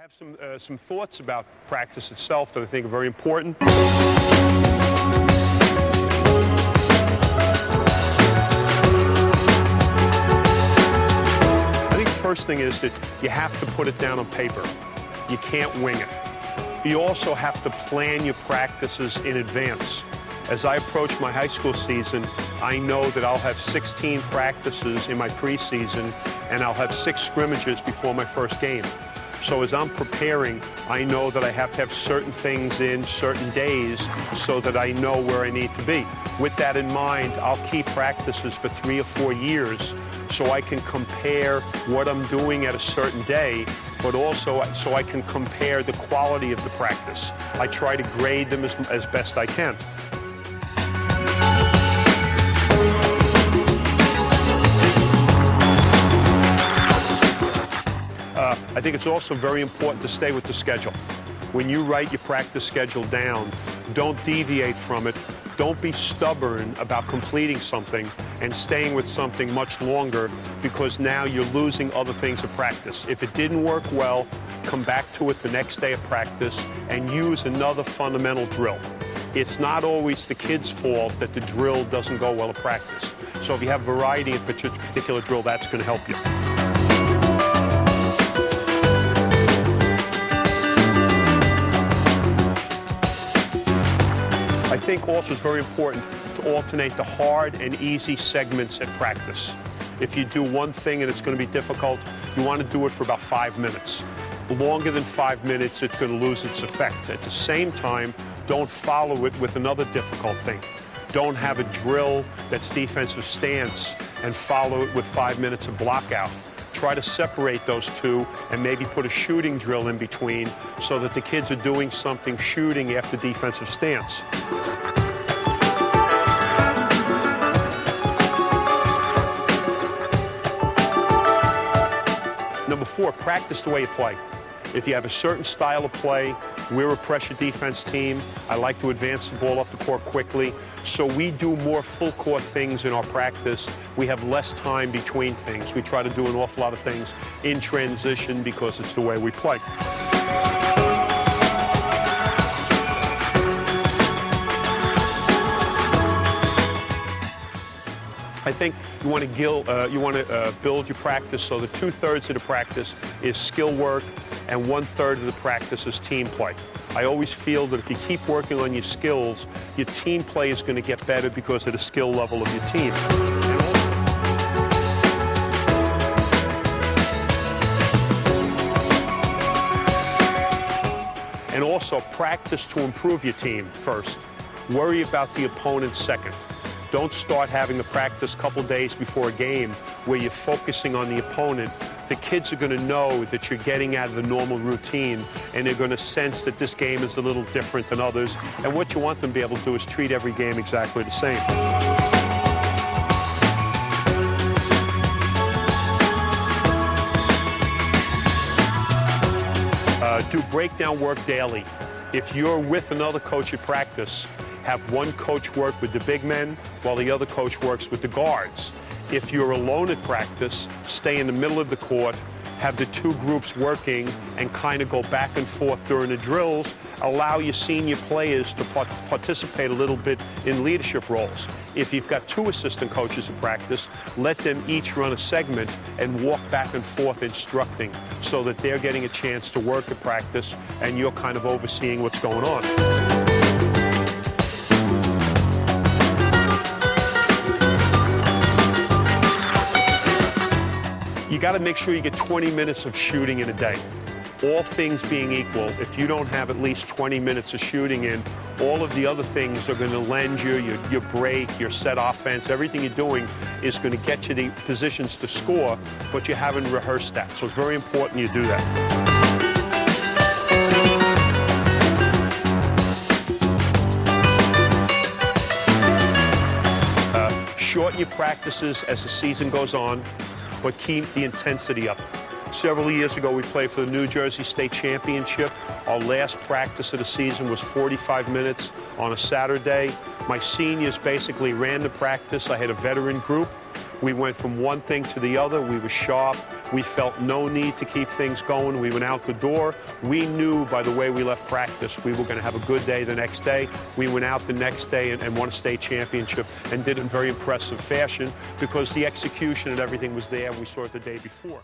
have some thoughts about practice itself that I think are very important. I think the first thing is that you have to put it down on paper. You can't wing it. You also have to plan your practices in advance. As I approach my high school season, I know that I'll have 16 practices in my preseason, and I'll have 6 scrimmages before my first game. So as I'm preparing, I know that I have to have certain things in certain days so that I know where I need to be. With that in mind, I'll keep practices for 3 or 4 years so I can compare what I'm doing at a certain day, but also so I can compare the quality of the practice. I try to grade them as best I can. I think it's also very important to stay with the schedule. When you write your practice schedule down, don't deviate from it. Don't be stubborn about completing something and staying with something much longer, because now you're losing other things of practice. If it didn't work well, come back to it the next day of practice and use another fundamental drill. It's not always the kid's fault that the drill doesn't go well at practice. So if you have variety in a particular drill, that's going to help you. I think also it's very important to alternate the hard and easy segments at practice. If you do one thing and it's going to be difficult, you want to do it for about 5 minutes. Longer than 5 minutes, it's going to lose its effect. At the same time, don't follow it with another difficult thing. Don't have a drill that's defensive stance and follow it with 5 minutes of block out. Try to separate those two and maybe put a shooting drill in between so that the kids are doing something shooting after defensive stance. Number 4, practice the way you play. If you have a certain style of play, we're a pressure defense team. I like to advance the ball up the court quickly. So we do more full court things in our practice. We have less time between things. We try to do an awful lot of things in transition because it's the way we play. I think you want to build your practice so that 2/3 of the practice is skill work and 1/3 of the practice is team play. I always feel that if you keep working on your skills, your team play is going to get better because of the skill level of your team. And also practice to improve your team first. Worry about the opponent second. Don't start having the practice a couple days before a game where you're focusing on the opponent. The kids are going to know that you're getting out of the normal routine, and they're going to sense that this game is a little different than others. And what you want them to be able to do is treat every game exactly the same. Do breakdown work daily. If you're with another coach at practice, have one coach work with the big men while the other coach works with the guards. If you're alone at practice, stay in the middle of the court, have the 2 groups working and kind of go back and forth during the drills. Allow your senior players to participate a little bit in leadership roles. If you've got 2 assistant coaches at practice, let them each run a segment and walk back and forth instructing so that they're getting a chance to work at practice and you're kind of overseeing what's going on. You got to make sure you get 20 minutes of shooting in a day. All things being equal, if you don't have at least 20 minutes of shooting in, all of the other things are going to lend you, your break, your set offense, everything you're doing is going to get you the positions to score, but you haven't rehearsed that. So it's very important you do that. Shorten your practices as the season goes on, but keep the intensity up. Several years ago, we played for the New Jersey State Championship. Our last practice of the season was 45 minutes on a Saturday. My seniors basically ran the practice. I had a veteran group. We went from one thing to the other. We were sharp. We felt no need to keep things going. We went out the door. We knew by the way we left practice we were going to have a good day the next day. We went out the next day and won a state championship and did it in very impressive fashion because the execution and everything was there. We saw it the day before.